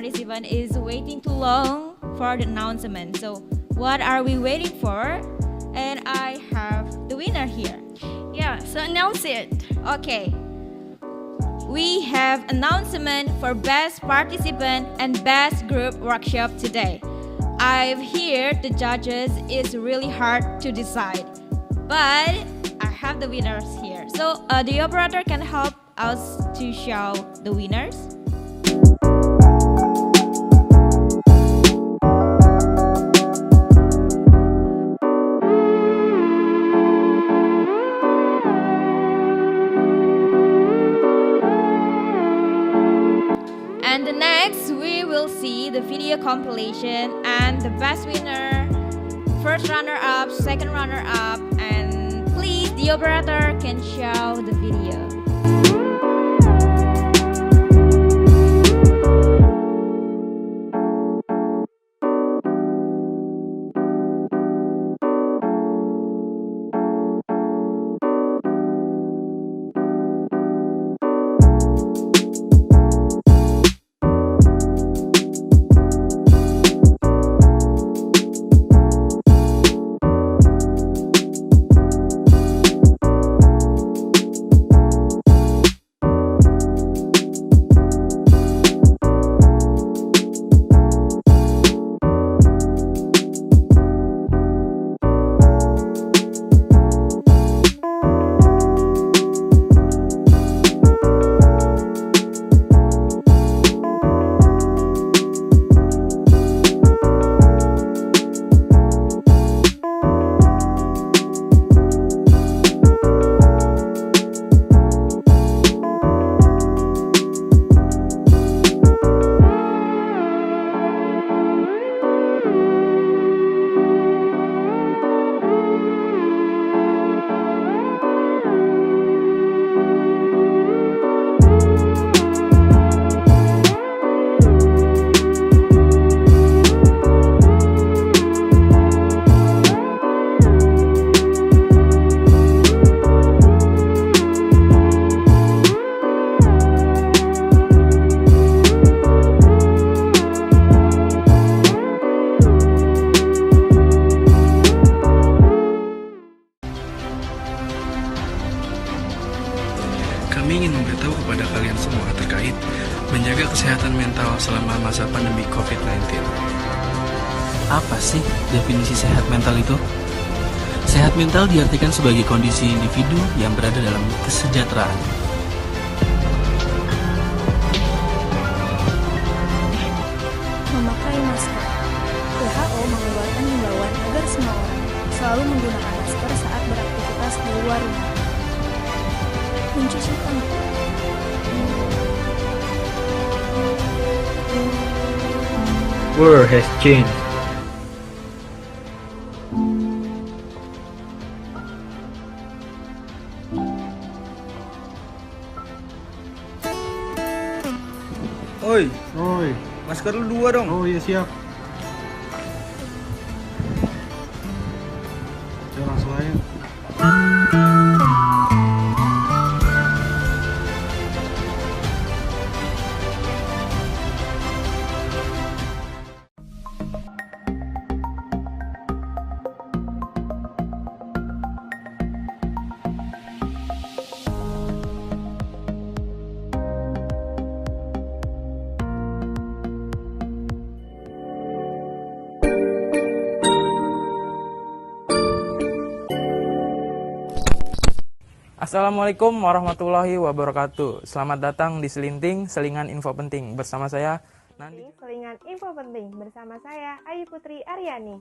participant is waiting too long for the announcement. So what are we waiting for? And I have the winner here. Yeah, so announce it. Okay. We have announcement for best participant and best group workshop today. I've heard the judges is really hard to decide, but I have the winners here. So the operator can help us to show the winners. And next, we will see the video compilation and the best winner, first runner-up, second runner-up, and please, the operator can show the video. Kami ingin memberitahu kepada kalian semua terkait menjaga kesehatan mental selama masa pandemi COVID-19. Apa sih definisi sehat mental itu? Sehat mental diartikan sebagai kondisi individu yang berada dalam kesejahteraan. Memakai masker. WHO mengeluarkan himbauan agar semua orang selalu menggunakan masker saat beraktivitas di luar rumah. Mencuci tangan. World has changed. Oi, masker lu 2 dong. Oh iya siap. Ya langsung aja. Assalamualaikum warahmatullahi wabarakatuh. Selamat datang di Selinting, Selingan Info Penting. Bersama saya, Nandi. Selingan Info Penting. Bersama saya, Ayu Putri Aryani.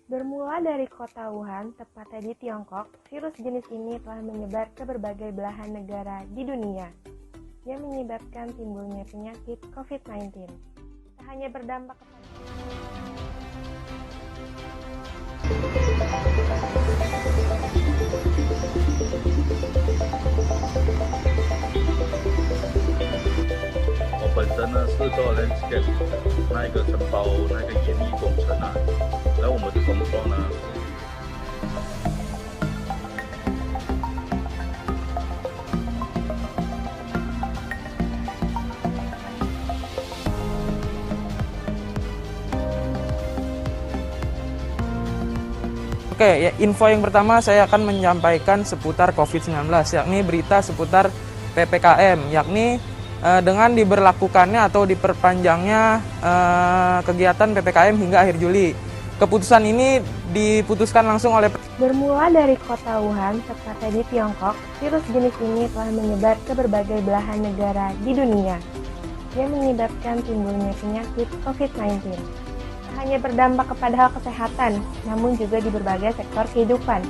Bermula dari kota Wuhan, tepatnya di Tiongkok, virus jenis ini telah menyebar ke berbagai belahan negara di dunia, yang menyebabkan timbulnya penyakit COVID-19. Tak hanya berdampak kepada我本身呢是做 landscape 那一个承包那个演艺工程啊，然后我们的工作呢。Oke, ya, info yang pertama saya akan menyampaikan seputar COVID-19, yakni berita seputar PPKM, yakni dengan diberlakukannya atau diperpanjangnya kegiatan PPKM hingga akhir Juli. Keputusan ini diputuskan langsung oleh Bermula dari kota Wuhan, tepatnya di Tiongkok, virus jenis ini telah menyebar ke berbagai belahan negara di dunia yang menyebabkan timbulnya penyakit COVID-19. Tak hanya berdampak kepada hal kesehatan, namun juga di berbagai sektor kehidupan,